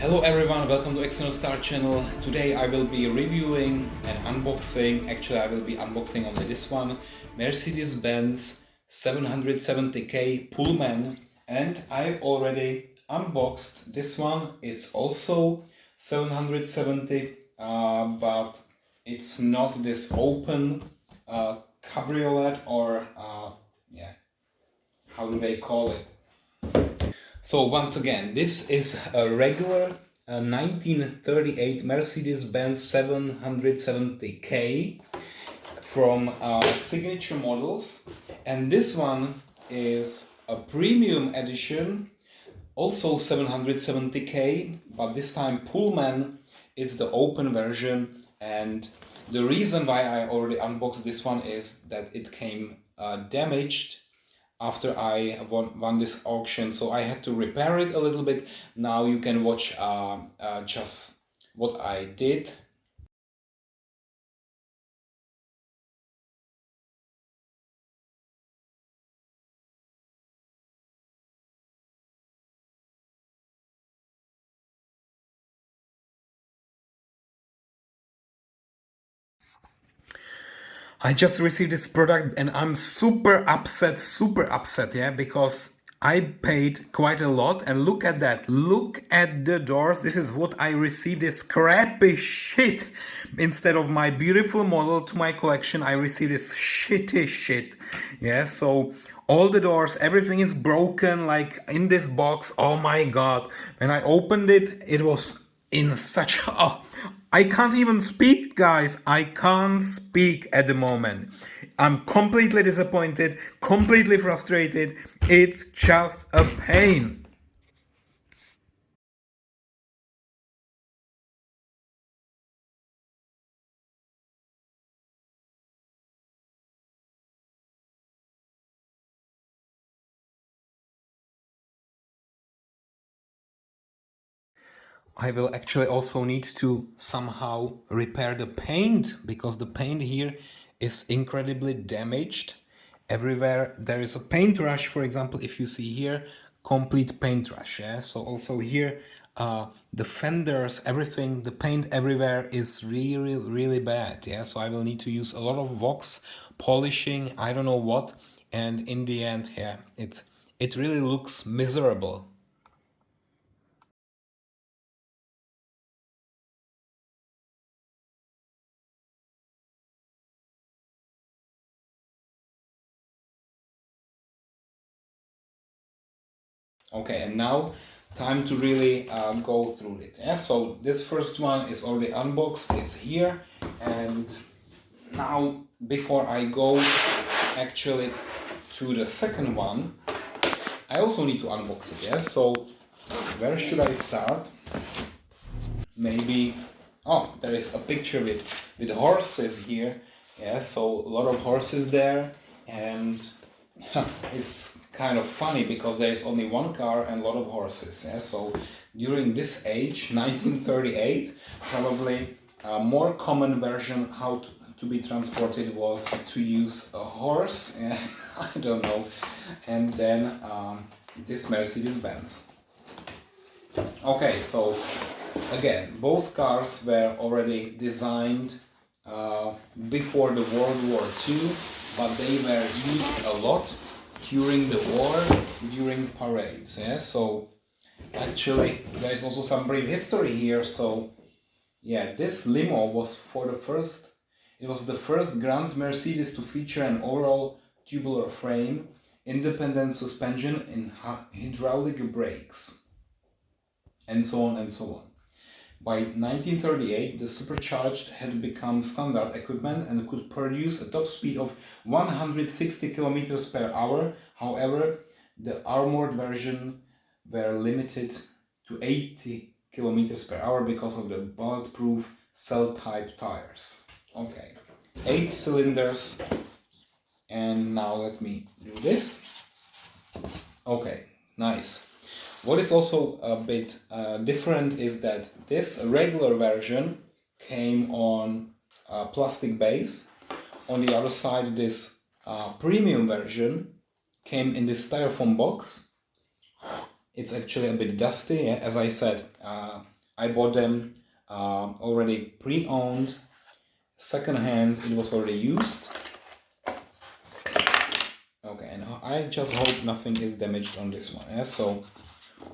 Hello everyone, welcome to External Star channel. Today I will be reviewing and unboxing, actually I will be unboxing only this one, Mercedes-Benz 770K Pullman, and I already unboxed this one. It's also 770, but it's not this open cabriolet or yeah, how do they call it? So once again, this is a regular 1938 Mercedes-Benz 770K from signature models, and this one is a premium edition, also 770K, but this time Pullman. It's the open version, and the reason why I already unboxed this one is that it came damaged after I won this auction, so I had to repair it a little bit. Now you can watch just what I did. I just received this product and I'm super upset, yeah, because I paid quite a lot, and look at that, look at the doors. This is what I received, this crappy shit. Instead of my beautiful model to my collection, I received this shitty shit, yeah. So all the doors, everything is broken, like in this box. Oh my god, when I opened it, it was in such a... I can't even speak, guys. I can't speak at the moment. I'm completely disappointed, completely frustrated. It's just a pain. I will actually also need to somehow repair the paint, because the paint here is incredibly damaged. Everywhere there is a paint rush, for example, if you see here, complete paint rush, yeah? So also here, the fenders, everything, the paint everywhere is really bad, yeah? So I will need to use a lot of wax, polishing, I don't know what, and in the end, yeah, it really looks miserable. Okay, and now time to really go through it. Yeah, so this first one is already unboxed, it's here, and now before I go actually to the second one, I also need to unbox it. Yeah, so where should I start? Maybe, oh, there is a picture with horses here. Yeah, so a lot of horses there, and it's kind of funny because there is only one car and a lot of horses. Yeah, so during this age, 1938, probably a more common version how to be transported was to use a horse. Yeah, I don't know, and then this Mercedes-Benz. Okay, so again, both cars were already designed before the World War II, but they were used a lot during the war, during parades. Yeah, so actually there is also some brief history here. So yeah, this limo was it was the first Grand Mercedes to feature an overall tubular frame, independent suspension, and hydraulic brakes, and so on and so on. By 1938, the supercharged had become standard equipment and could produce a top speed of 160 kilometers per hour. However, the armored version were limited to 80 kilometers per hour because of the bulletproof cell-type tires. Okay, 8 cylinders, and now let me do this. Okay, nice. What is also a bit different is that this regular version came on a plastic base. On the other side, this premium version came in this styrofoam box. it's actually a bit dusty. As I said, I bought them already pre-owned, second-hand. It was already used. Okay, and I just hope nothing is damaged on this one. Yeah? So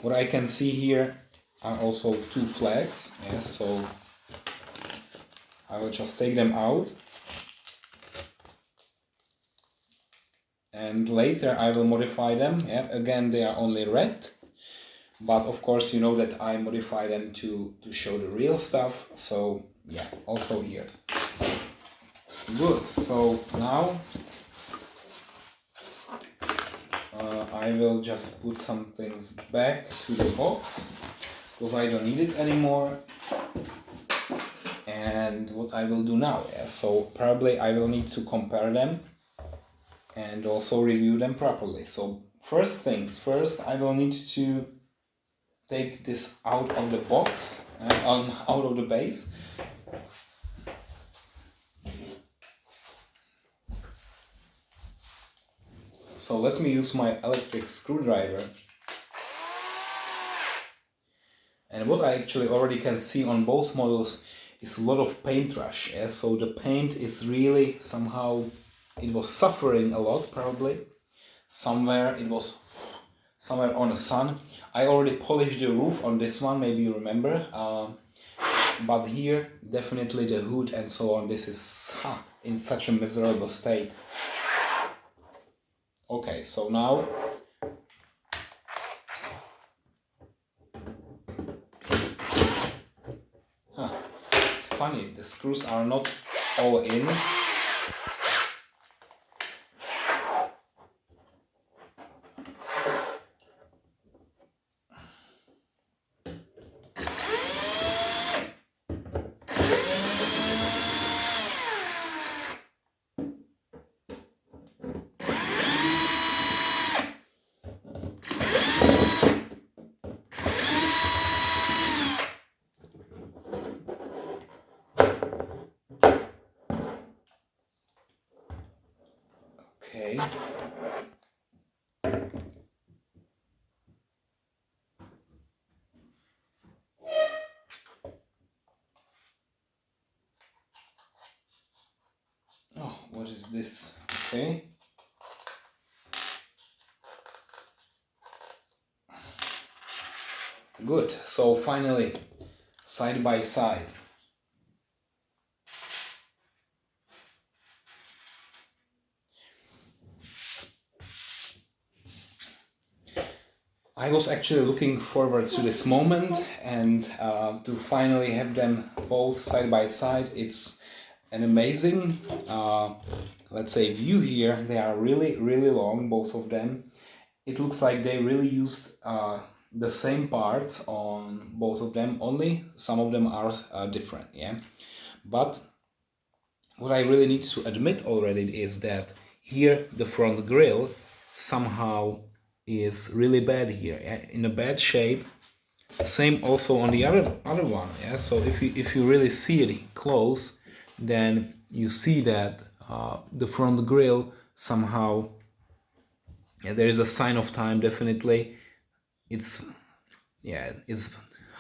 what I can see here are also two flags. Yeah? So I will just take them out. And later I will modify them. Yeah? Again, they are only red. But of course, you know that I modify them to show the real stuff. So yeah, also here. Good. So now I will just put some things back to the box because I don't need it anymore. And what I will do now, yeah, so probably I will need to compare them and also review them properly. So first things first, I will need to take this out of the box, out of the base. So let me use my electric screwdriver. And what I actually already can see on both models is a lot of paint rush. Yeah? So the paint is really somehow, it was suffering a lot probably. Somewhere it was somewhere on the sun. I already polished the roof on this one, maybe you remember. But here, definitely the hood and so on, this is in such a miserable state. Okay, so now it's funny, the screws are not all in. Okay. Oh, what is this? Okay. Good. So finally, side by side. I was actually looking forward to this moment and to finally have them both side by side. It's an amazing, let's say, view here. They are really, really long, both of them. It looks like they really used the same parts on both of them, only some of them are different, yeah. But what I really need to admit already is that here the front grille somehow is really bad here, yeah? In a bad shape. Same also on the other one, yeah. So if you really see it close, then you see that the front grille somehow, yeah, there is a sign of time. Definitely, it's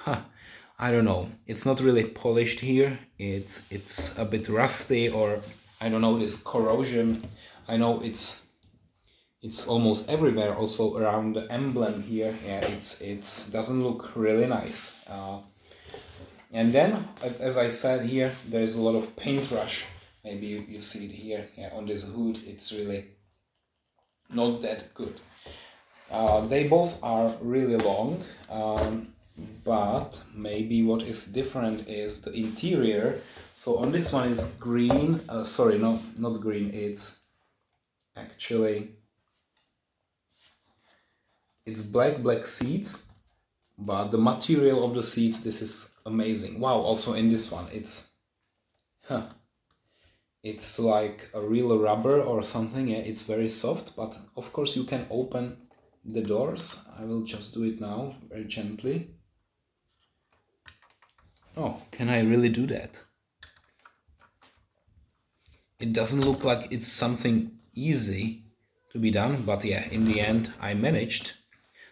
I don't know. It's not really polished here. It's a bit rusty, or I don't know, this corrosion. I know it's almost everywhere, also around the emblem here. Yeah, it doesn't look really nice. And then, as I said here, there is a lot of paint rush. Maybe you see it here, yeah, on this hood. It's really not that good. They both are really long, but maybe what is different is the interior. So on this one is green. Sorry, no, not green. It's actually black seats, but the material of the seats, this is amazing. Wow, also in this one it's like a real rubber or something. Yeah, it's very soft, but of course you can open the doors. I will just do it now very gently. Oh, can I really do that? It doesn't look like it's something easy to be done, but yeah, in the end I managed.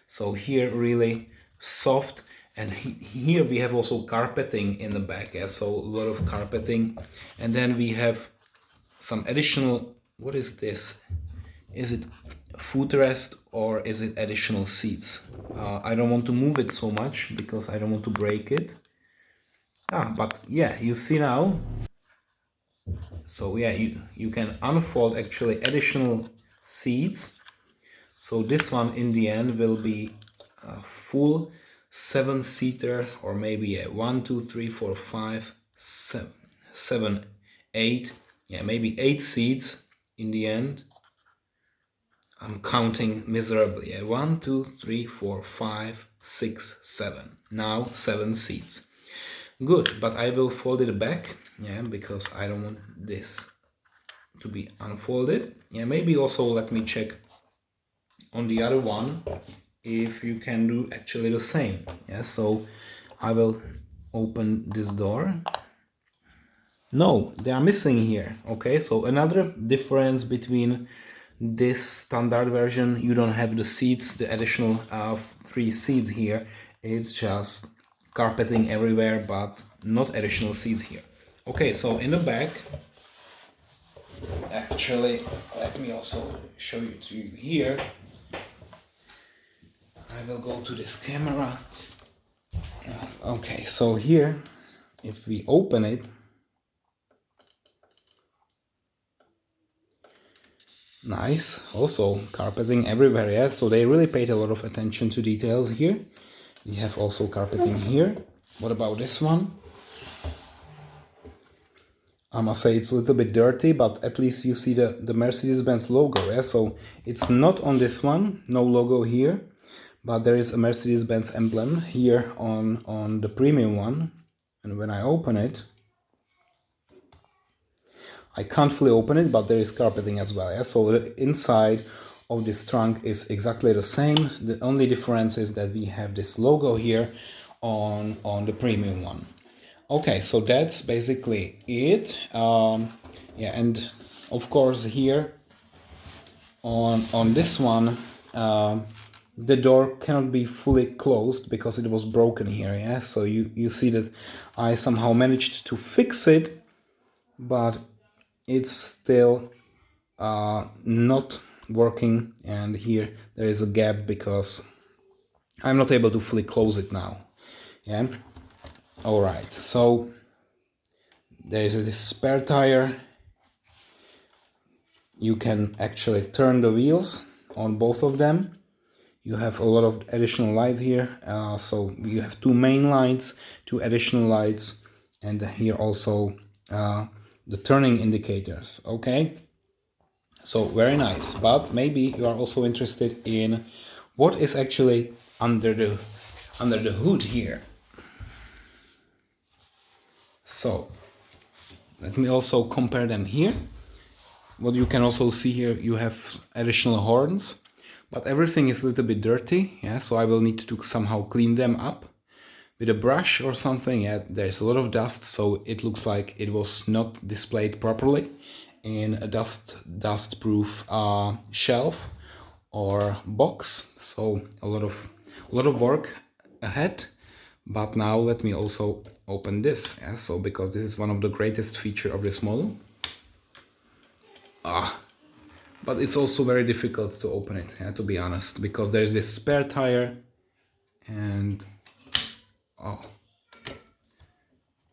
So here really soft, and here we have also carpeting in the back, yeah, so a lot of carpeting. And then we have some additional, what is this? Is it footrest or is it additional seats? I don't want to move it so much because I don't want to break it. But yeah, you see now. So yeah, you can unfold actually additional seats. So this one in the end will be a full 7-seater, or maybe a 1, 2, 3, 4, 5, 7, 8. Yeah, maybe 8 seats in the end. I'm counting miserably. Yeah, 1, 2, 3, 4, 5, 6, 7. Now 7 seats. Good, but I will fold it back, yeah, because I don't want this to be unfolded. Yeah, maybe also let me check on the other one if you can do actually the same. Yeah, so I will open this door. No, they are missing here. Okay, so another difference between this standard version, you don't have the seats, the additional 3 seats here. It's just carpeting everywhere, but not additional seats here. Okay, so in the back, actually, let me also show you to you here. I will go to this camera. Okay, so here, if we open it, nice, also carpeting everywhere, yeah, so they really paid a lot of attention to details here. We have also carpeting here. What about this one? I must say it's a little bit dirty, but at least you see the Mercedes-Benz logo, yeah, so it's not on this one, no logo here, but there is a Mercedes-Benz emblem here on the premium one. And when I open it, I can't fully open it, but there is carpeting as well, yeah? So the inside of this trunk is exactly the same. The only difference is that we have this logo here on the premium one. Okay, so that's basically it. Yeah, and of course here on this one, the door cannot be fully closed because it was broken here, yeah? So you see that I somehow managed to fix it, but it's still not working, and here there is a gap because I'm not able to fully close it now. Yeah. All right, so there is this spare tire. You can actually turn the wheels on both of them. You have a lot of additional lights here. So you have 2 main lights, 2 additional lights, and here also the turning indicators. Okay, so very nice. But maybe you are also interested in what is actually under the hood here. So let me also compare them here. What you can also see here, you have additional horns, but everything is a little bit dirty, yeah, so I will need to somehow clean them up with a brush or something. Yeah, there's a lot of dust, so it looks like it was not displayed properly in a dust-proof shelf or box. So a lot of work ahead. But now let me also open this, yeah, so because this is one of the greatest feature of this model. But it's also very difficult to open it, yeah, to be honest, because there's this spare tire, and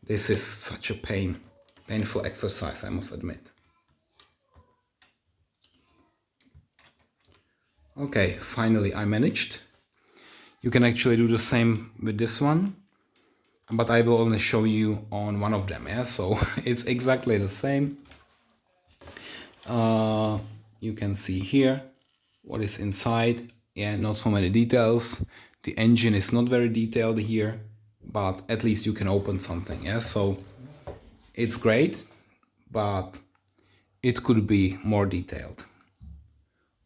this is such a painful exercise, I must admit. Okay, finally I managed. You can actually do the same with this one, but I will only show you on one of them, yeah, so it's exactly the same. You can see here what is inside. Yeah, not so many details. The engine is not very detailed here, but at least you can open something, yeah, so it's great, but it could be more detailed.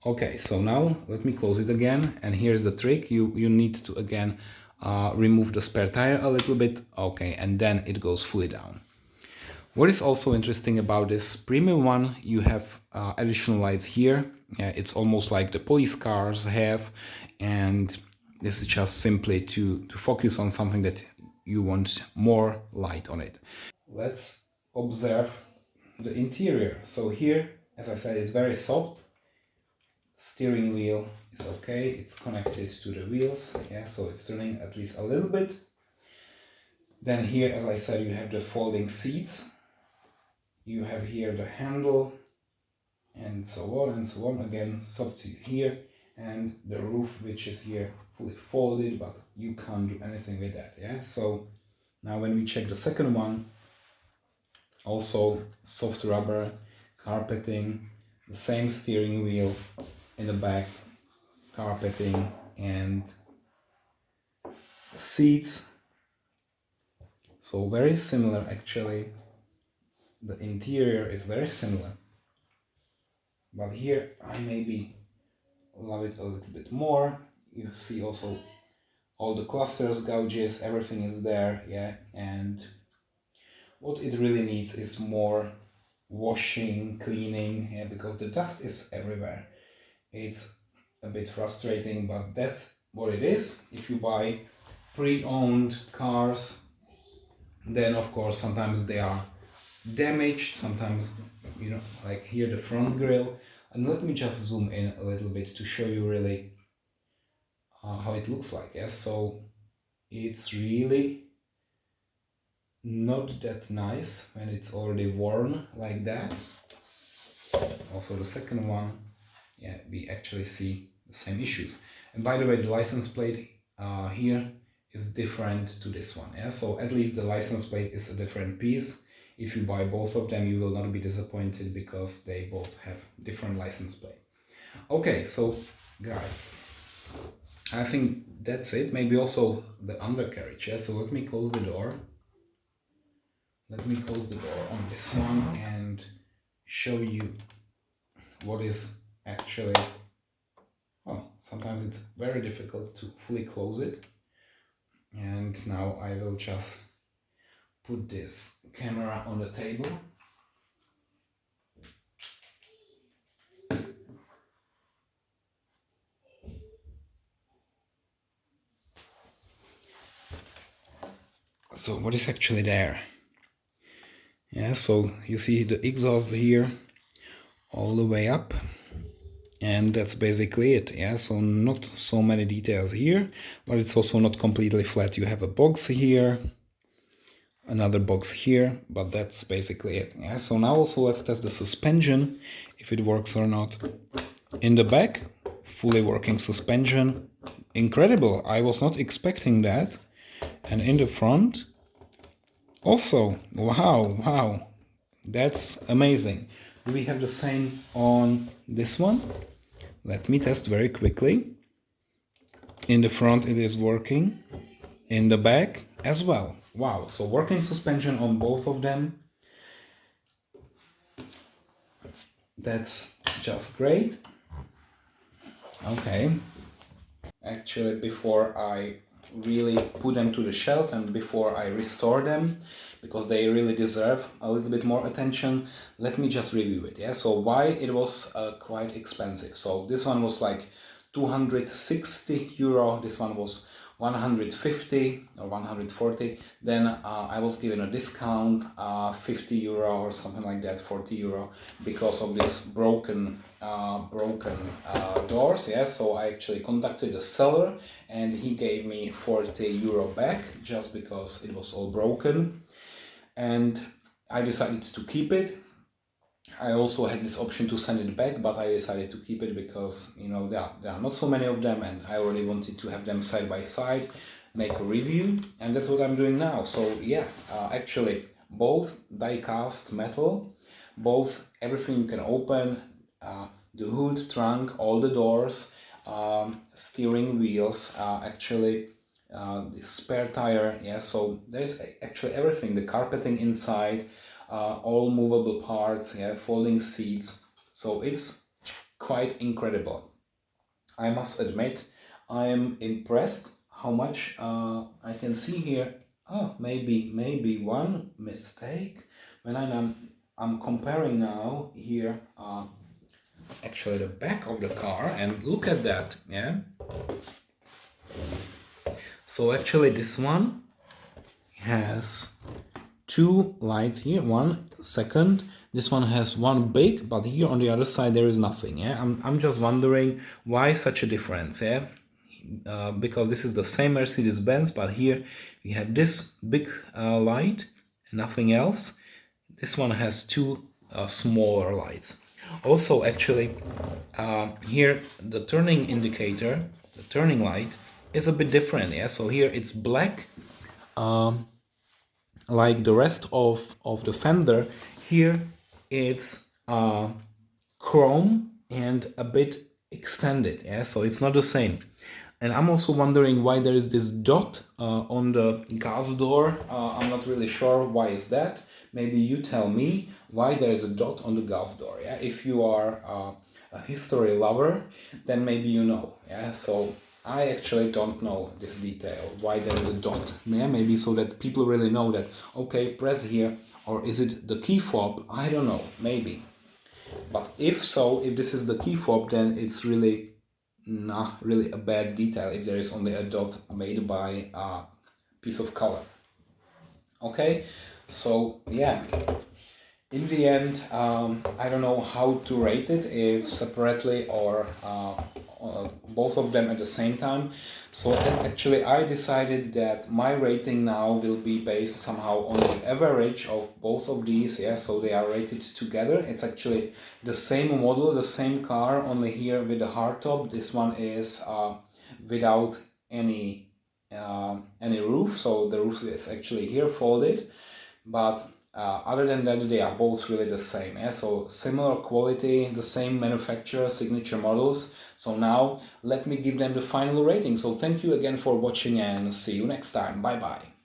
Okay, so now let me close it again, and here's the trick. You need to again remove the spare tire a little bit, okay, and then it goes fully down. What is also interesting about this premium one, you have additional lights here. Yeah, it's almost like the police cars have, and This is just simply to focus on something that you want more light on it. Let's observe the interior. So here, as I said, it's very soft. Steering wheel is okay, it's connected to the wheels, yeah, so it's turning at least a little bit. Then here, as I said, you have the folding seats. You have here the handle, and so on and so on. Again, soft seat here, and the roof, which is here fully folded, but you can't do anything with that, yeah. So now when we check the second one, also soft rubber, carpeting, the same steering wheel in the back, carpeting, and the seats. So very similar actually. The interior is very similar. But here I maybe love it a little bit more. You see also all the clusters, gouges, everything is there, yeah. And what it really needs is more washing, cleaning, yeah, because the dust is everywhere. It's a bit frustrating, but that's what it is. If you buy pre-owned cars, then of course sometimes they are damaged, sometimes, you know, like here the front grille. And let me just zoom in a little bit to show you really how it looks like. Yeah, so it's really not that nice when it's already worn like that. Also the second one, yeah, we actually see the same issues. And by the way, the license plate here is different to this one, yeah, so at least the license plate is a different piece. If you buy both of them, you will not be disappointed because they both have different license plate. Okay, so guys, I think that's it. Maybe also the undercarriage, yeah, so let me close the door. Let me close the door on this one and show you what is actually, well, sometimes it's very difficult to fully close it. And now I will just put this camera on the table. So what is actually there? Yeah, so you see the exhaust here all the way up, and that's basically it. Yeah, so not so many details here, but it's also not completely flat. You have a box here, another box here, but that's basically it. Yeah, so now also let's test the suspension, if it works or not. In the back, fully working suspension. Incredible, I was not expecting that. And in the front, also, wow, that's amazing. Do we have the same on this one? Let me test very quickly. In the front it is working, in the back as well. Wow, so working suspension on both of them. That's just great. Okay. Actually, before I really put them to the shelf and before I restore them, because they really deserve a little bit more attention, let me just review it. Yeah, so why it was quite expensive. So this one was like 260 euro, this one was 150 or 140. Then I was given a discount, 50 euro or something like that, 40 euro, because of this broken doors. Yeah, so I actually contacted the seller and he gave me 40 euro back just because it was all broken, and I decided to keep it. I also had this option to send it back, but I decided to keep it because, you know, there are not so many of them and I already wanted to have them side by side, make a review, and that's what I'm doing now. So yeah, actually both die-cast metal, both everything you can open, the hood, trunk, all the doors, steering wheels, actually the spare tire, yeah, so there's actually everything, the carpeting inside, all movable parts, yeah, folding seats. So it's quite incredible. I must admit, I am impressed how much I can see here. Oh, maybe one mistake when I'm comparing now here actually the back of the car, and look at that, yeah. So actually this one has two lights here, one second. This one has one big, but here on the other side there is nothing. Yeah, I'm just wondering why such a difference. Yeah, because this is the same Mercedes-Benz, but here we have this big light and nothing else. This one has two smaller lights. Also, actually, here the turning indicator, the turning light, is a bit different. Yeah, so here it's black, like the rest of the fender. Here it's chrome and a bit extended. Yeah, so it's not the same. And I'm also wondering why there is this dot on the gas door. I'm not really sure why is that. Maybe you tell me why there is a dot on the gas door. Yeah, if you are a history lover, then maybe you know. Yeah, so I actually don't know this detail, why there is a dot. Yeah, maybe so that people really know that, okay, press here, or is it the key fob? I don't know, maybe. But if so, if this is the key fob, then it's really not really a bad detail if there is only a dot made by a piece of color. Okay, so yeah, in the end, I don't know how to rate it, if separately or both of them at the same time. So actually I decided that my rating now will be based somehow on the average of both of these. Yeah, so they are rated together. It's actually the same model, the same car, only here with the hardtop. This one is without any roof, so the roof is actually here folded, but other than that, they are both really the same. Yeah? So similar quality, the same manufacturer, signature models. So now let me give them the final rating. So thank you again for watching and see you next time. Bye bye.